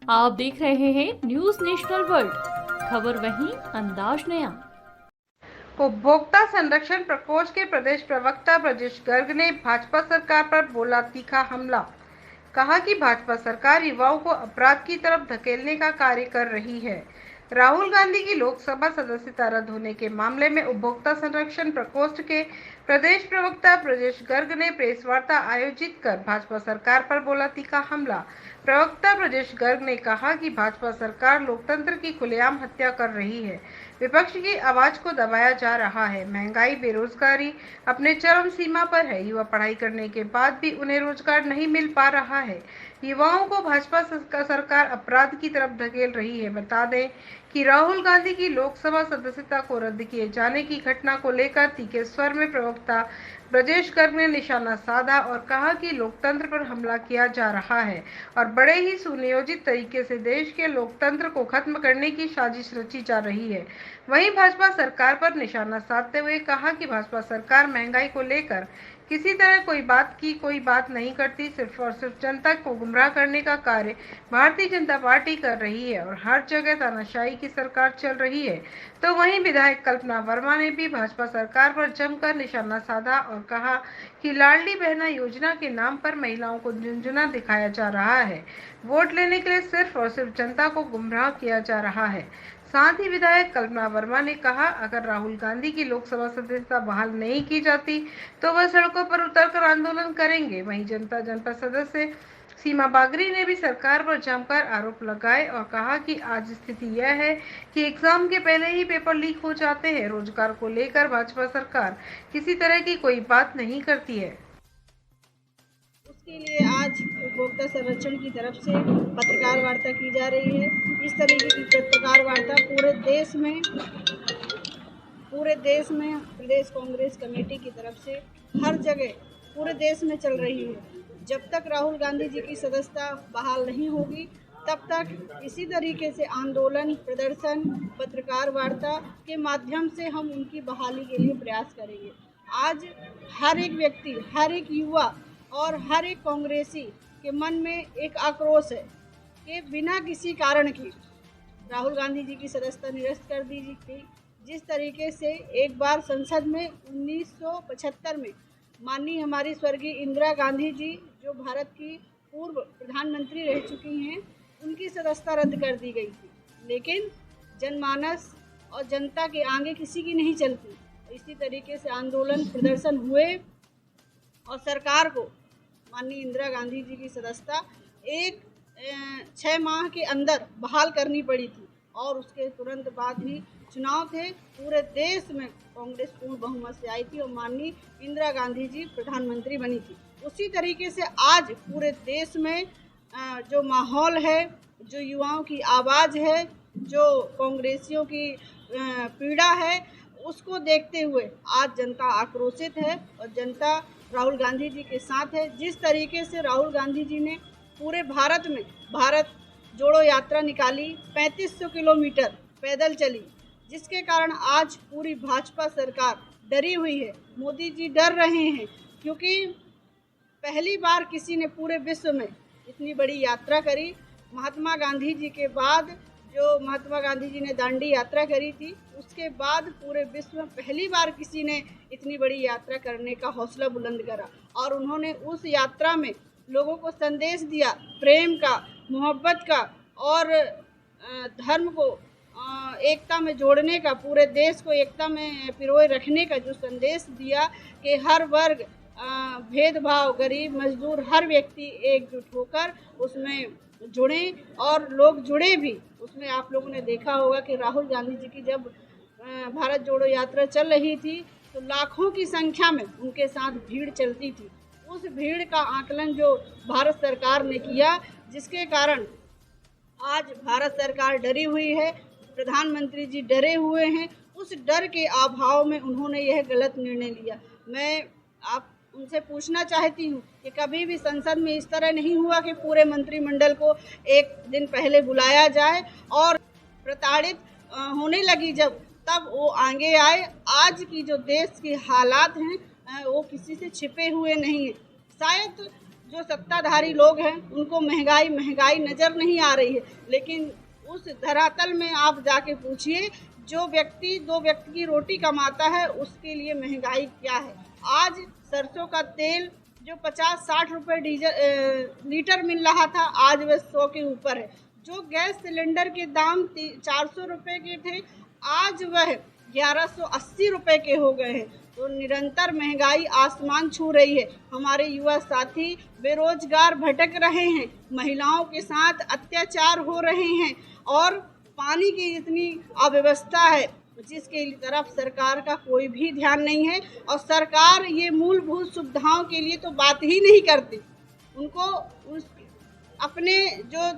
आप देख रहे हैं न्यूज नेशनल वर्ल्ड, खबर वहीं अंदाज नया। उपभोक्ता संरक्षण प्रकोष्ठ के प्रदेश प्रवक्ता ब्रजेश गर्ग ने भाजपा सरकार पर बोला तीखा हमला। कहा कि भाजपा सरकार युवाओं को अपराध की तरफ धकेलने का कार्य कर रही है। राहुल गांधी की लोकसभा सदस्यता रद्द होने के मामले में उपभोक्ता संरक्षण प्रकोष्ठ के प्रदेश प्रवक्ता ब्रजेश गर्ग ने प्रेस वार्ता आयोजित कर भाजपा सरकार पर बोला तीखा हमला। प्रवक्ता ब्रजेश गर्ग ने कहा कि भाजपा सरकार लोकतंत्र की खुलेआम हत्या कर रही है। विपक्ष की आवाज को दबाया जा रहा है। महंगाई, बेरोजगारी अपने चरम सीमा पर है। युवा पढ़ाई करने के बाद भी उन्हें रोजगार नहीं मिल पा रहा है। युवाओं को भाजपा सरकार अपराध की तरफ धकेल रही है। बता दें कि राहुल गांधी की लोकसभा सदस्यता को रद्द किए जाने की घटना को लेकर तीखे स्वर में प्रवक्ता ब्रजेश गर्ग ने निशाना साधा और कहा कि लोकतंत्र पर हमला किया जा रहा है और बड़े ही सुनियोजित तरीके से देश के लोकतंत्र को खत्म करने की साजिश रची जा रही है। वहीं भाजपा सरकार पर निशाना साधते हुए कहा कि भाजपा सरकार महंगाई को लेकर किसी तरह कोई बात नहीं करती। सिर्फ और सिर्फ जनता को गुमराह करने का कार्य भारतीय जनता पार्टी कर रही है और हर जगह तानाशाही की सरकार चल रही है। तो वहीं विधायक कल्पना वर्मा ने भी भाजपा सरकार पर जमकर निशाना साधा और कहा कि लाडली बहना योजना के नाम पर महिलाओं को झुंझुना दिखाया जा रहा है। वोट लेने के लिए सिर्फ और सिर्फ जनता को गुमराह किया जा रहा है। साथ ही विधायक कल्पना वर्मा ने कहा, अगर राहुल गांधी की लोकसभा सदस्यता बहाल नहीं की जाती तो वह सड़कों पर उतरकर आंदोलन करेंगे। वहीं जनता जनपद सदस्य सीमा बागरी ने भी सरकार पर जमकर आरोप लगाए और कहा कि आज स्थिति यह है कि एग्जाम के पहले ही पेपर लीक हो जाते हैं। रोजगार को लेकर भाजपा सरकार किसी तरह की कोई बात नहीं करती है। उसके लिए आज उपभोक्ता संरक्षण की तरफ से पत्रकार वार्ता की जा रही है। इस तरीके की पत्रकार वार्ता पूरे देश में प्रदेश कांग्रेस कमेटी की तरफ से हर जगह पूरे देश में चल रही है। जब तक राहुल गांधी जी की सदस्यता बहाल नहीं होगी तब तक इसी तरीके से आंदोलन, प्रदर्शन, पत्रकार वार्ता के माध्यम से हम उनकी बहाली के लिए प्रयास करेंगे। आज हर एक व्यक्ति, हर एक युवा और हर एक कांग्रेसी के मन में एक आक्रोश है कि बिना किसी कारण के राहुल गांधी जी की सदस्यता निरस्त कर दी थी। जिस तरीके से एक बार संसद में 1975 में माननीय हमारी स्वर्गीय इंदिरा गांधी जी, जो भारत की पूर्व प्रधानमंत्री रह चुकी हैं, उनकी सदस्यता रद्द कर दी गई थी। लेकिन जनमानस और जनता के आगे किसी की नहीं चलती। इसी तरीके से आंदोलन, प्रदर्शन हुए और सरकार को माननीय इंदिरा गांधी जी की सदस्यता 6 माह के अंदर बहाल करनी पड़ी थी और उसके तुरंत बाद ही चुनाव थे। पूरे देश में कांग्रेस पूर्ण बहुमत से आई थी और माननीय इंदिरा गांधी जी प्रधानमंत्री बनी थी। उसी तरीके से आज पूरे देश में जो माहौल है, जो युवाओं की आवाज़ है, जो कांग्रेसियों की पीड़ा है, उसको देखते हुए आज जनता आक्रोशित है और जनता राहुल गांधी जी के साथ है। जिस तरीके से राहुल गांधी जी ने पूरे भारत में भारत जोड़ो यात्रा निकाली, 3500 किलोमीटर पैदल चली, जिसके कारण आज पूरी भाजपा सरकार डरी हुई है। मोदी जी डर रहे हैं क्योंकि पहली बार किसी ने पूरे विश्व में इतनी बड़ी यात्रा करी। महात्मा गांधी जी के बाद जो महात्मा गांधी जी ने दांडी यात्रा करी थी, उसके बाद पूरे विश्व में पहली बार किसी ने इतनी बड़ी यात्रा करने का हौसला बुलंद करा और उन्होंने उस यात्रा में लोगों को संदेश दिया, प्रेम का, मोहब्बत का और धर्म को एकता में जोड़ने का, पूरे देश को एकता में पिरोए रखने का जो संदेश दिया कि हर वर्ग, भेदभाव, गरीब, मजदूर, हर व्यक्ति एकजुट होकर उसमें जुड़े और लोग जुड़े भी। उसमें आप लोगों ने देखा होगा कि राहुल गांधी जी की जब भारत जोड़ो यात्रा चल रही थी तो लाखों की संख्या में उनके साथ भीड़ चलती थी। उस भीड़ का आकलन जो भारत सरकार ने किया, जिसके कारण आज भारत सरकार डरी हुई है, प्रधानमंत्री जी डरे हुए हैं। उस डर के अभाव में उन्होंने यह गलत निर्णय लिया। मैं आप उनसे पूछना चाहती हूँ कि कभी भी संसद में इस तरह नहीं हुआ कि पूरे मंत्रिमंडल को एक दिन पहले बुलाया जाए और प्रताड़ित होने लगी जब, तब वो आगे आए। आज की जो देश की हालात हैं वो किसी से छिपे हुए नहीं हैं। शायद जो सत्ताधारी लोग हैं उनको महंगाई नज़र नहीं आ रही है, लेकिन उस धरातल में आप जाके पूछिए, जो व्यक्ति 2 व्यक्ति की रोटी कमाता है उसके लिए महंगाई क्या है। आज सरसों का तेल जो 50-60 रुपये लीटर मिल रहा था, आज वह 100 के ऊपर है। जो गैस सिलेंडर के दाम 400 रुपये के थे, आज वह 1180 रुपये के हो गए हैं। तो निरंतर महंगाई आसमान छू रही है। हमारे युवा साथी बेरोजगार भटक रहे हैं, महिलाओं के साथ अत्याचार हो रहे हैं और पानी की इतनी अव्यवस्था है जिसके तरफ सरकार का कोई भी ध्यान नहीं है। और सरकार ये मूलभूत सुविधाओं के लिए तो बात ही नहीं करती। उनको अपने जो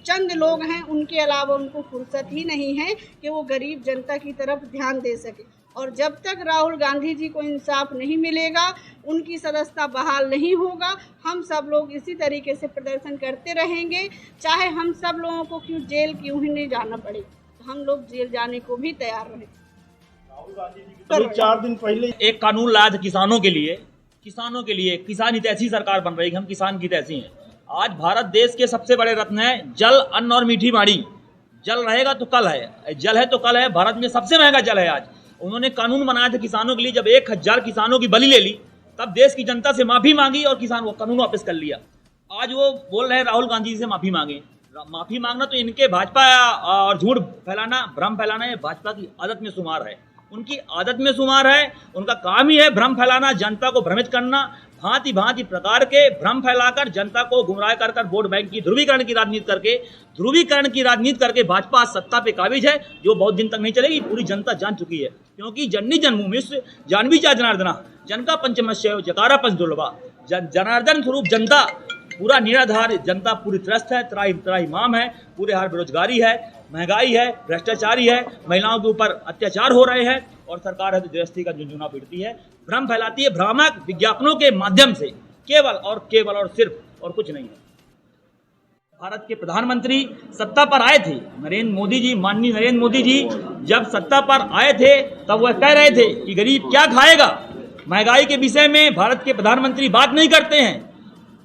चंद लोग हैं उनके अलावा उनको फुर्सत ही नहीं है कि वो गरीब जनता की तरफ ध्यान दे सके। और जब तक राहुल गांधी जी को इंसाफ नहीं मिलेगा, उनकी सदस्यता बहाल नहीं होगा, हम सब लोग इसी तरीके से प्रदर्शन करते रहेंगे। चाहे हम सब लोगों को जेल क्यों ही नहीं जाना पड़े, तो हम लोग जेल जाने को भी तैयार रहें। राहुल गांधी जी 4 दिन पहले एक कानून लाया था किसानों के लिए। किसान हितैषी सरकार बन रही है, हम किसान की हितैषी हैं। आज भारत देश के सबसे बड़े रत्न है जल, अन्न और मीठी वाणी। जल रहेगा तो कल है, जल है तो कल है। भारत में सबसे महंगा जल है। आज उन्होंने कानून बनाया था किसानों के लिए। जब 1000 किसानों की बलि ले ली, तब देश की जनता से माफी मांगी और किसान वो कानून वापस कर लिया। आज वो बोल रहे हैं राहुल गांधी जी से माफी मांगे। माफी मांगना तो इनके भाजपा और झूठ फैलाना, भ्रम फैलाना, ये भाजपा की आदत में शुमार है, उनकी आदत में शुमार है। उनका काम ही है भ्रम फैलाना, जनता को भ्रमित करना, भांति भांति प्रकार के भ्रम फैलाकर जनता को गुमराह कर वोट बैंक की ध्रुवीकरण की राजनीति करके भाजपा सत्ता पे काबिज है, जो बहुत दिन तक नहीं चलेगी। पूरी जनता जान चुकी है, क्योंकि जननी जन्मभूमि जानवी चा जनार्दना, जन का पंचमश्य जकारा पंच दुर्लभा। जनार्दन स्वरूप जनता पूरा निराधार, जनता पूरी त्रस्त है, त्राही माम है, पूरे हार बेरोजगारी है, महंगाई है, भ्रष्टाचारी है, महिलाओं के ऊपर अत्याचार हो रहे हैं और सरकार है तो गृहस्थी का झुंझुना पीटती है, भ्रम फैलाती है, भ्रामक विज्ञापनों के माध्यम से, केवल और सिर्फ और कुछ नहीं है। भारत के प्रधानमंत्री सत्ता पर आए थे माननीय नरेंद्र मोदी जी जब सत्ता पर आए थे, तब वह कह रहे थे कि गरीब क्या खाएगा। महंगाई के विषय में भारत के प्रधानमंत्री बात नहीं करते हैं।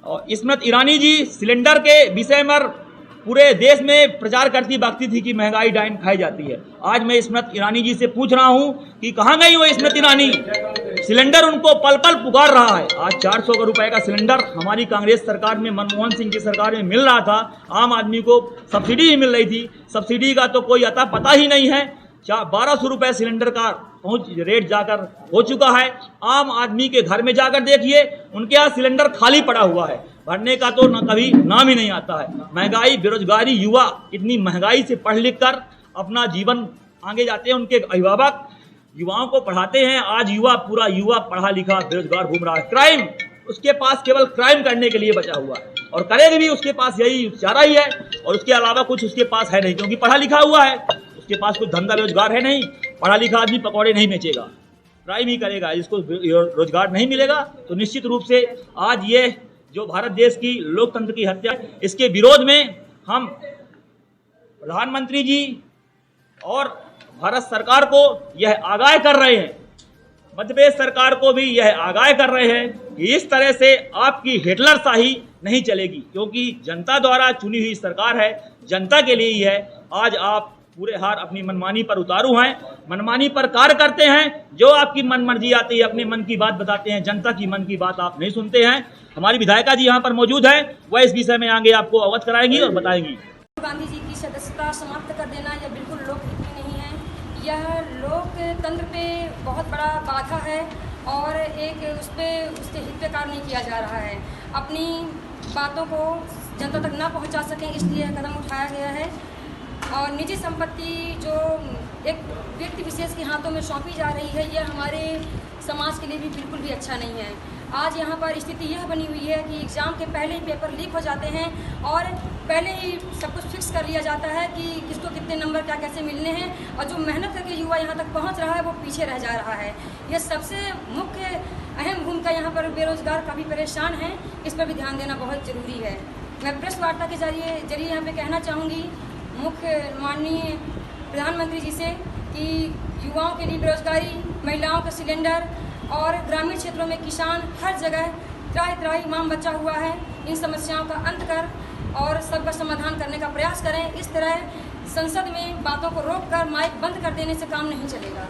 और स्मृति ईरानी जी सिलेंडर के विषय में पूरे देश में प्रचार करती भागती थी कि महंगाई डाइन खाई जाती है। आज मैं स्मृति ईरानी जी से पूछ रहा हूं कि कहां गई वो स्मृति ईरानी। सिलेंडर उनको पल पल पुकार रहा है। आज 400 रुपए का सिलेंडर हमारी कांग्रेस सरकार में, मनमोहन सिंह की सरकार में मिल रहा था। आम आदमी को सब्सिडी ही मिल रही थी, सब्सिडी का तो कोई अता पता ही नहीं है। 1200 रुपए सिलेंडर का रेट जाकर हो चुका है। आम आदमी के घर में जाकर देखिए, उनके यहाँ सिलेंडर खाली पड़ा हुआ है, भरने का तो कभी नाम ही नहीं आता है। महंगाई, बेरोजगारी, युवा इतनी महंगाई से पढ़ लिख कर अपना जीवन आगे जाते हैं। उनके अभिभावक युवाओं को पढ़ाते हैं। आज पूरा युवा पढ़ा लिखा बेरोजगार घूम रहा है। क्राइम, उसके पास केवल क्राइम करने के लिए बचा हुआ है और करेगा भी, उसके पास यही चारा ही है और उसके अलावा कुछ उसके पास है नहीं, क्योंकि पढ़ा लिखा हुआ है। उसके पास कोई धंधा रोजगार है नहीं। पढ़ा लिखा आदमी पकौड़े नहीं बेचेगा, क्राइम ही करेगा। जिसको रोजगार नहीं मिलेगा तो निश्चित रूप से आज ये जो भारत देश की लोकतंत्र की हत्या, इसके विरोध में हम प्रधानमंत्री जी और भारत सरकार को यह आगाह कर रहे हैं, मध्य प्रदेश सरकार को भी यह आगाह कर रहे हैं कि इस तरह से आपकी हिटलरशाही नहीं चलेगी, क्योंकि जनता द्वारा चुनी हुई सरकार है, जनता के लिए ही है। आज आप पूरे हार अपनी मनमानी पर उतारू हैं, मनमानी पर कार्य करते हैं। जो आपकी मन मर्जी आती है, अपने मन की बात बताते हैं, जनता की मन की बात आप नहीं सुनते हैं। हमारी विधायिका जी यहाँ पर मौजूद है, वह इस विषय में आगे आपको अवगत कराएंगी और बताएंगी। गांधी जी की सदस्यता समाप्त कर देना यह बिल्कुल लोकहित नहीं है। यह लोकतंत्र पे बहुत बड़ा बाधा है और एक उसके हित पे कार्य नहीं किया जा रहा है। अपनी बातों को जनता तक ना पहुंचा सकें, इसलिए कदम उठाया गया है। और निजी संपत्ति जो एक व्यक्ति विशेष के हाथों में सौंपी जा रही है, यह हमारे समाज के लिए भी बिल्कुल भी अच्छा नहीं है। आज यहाँ पर स्थिति यह बनी हुई है कि एग्ज़ाम के पहले ही पेपर लीक हो जाते हैं और पहले ही सब कुछ फिक्स कर लिया जाता है कि किसको कितने नंबर क्या कैसे मिलने हैं, और जो मेहनत करके युवा यहाँ तक पहुँच रहा है वो पीछे रह जा रहा है। यह सबसे मुख्य अहम भूमिका यहाँ पर बेरोजगार काफ़ी परेशान हैं, इस पर भी ध्यान देना बहुत ज़रूरी है। मैं प्रेस वार्ता के जरिए यहाँ पर कहना चाहूँगी मुख्य माननीय प्रधानमंत्री जी से कि युवाओं के लिए बेरोजगारी, महिलाओं का सिलेंडर और ग्रामीण क्षेत्रों में किसान, हर जगह त्राही माम बचा हुआ है। इन समस्याओं का अंत कर और सबका समाधान करने का प्रयास करें। इस तरह संसद में बातों को रोककर माइक बंद कर देने से काम नहीं चलेगा।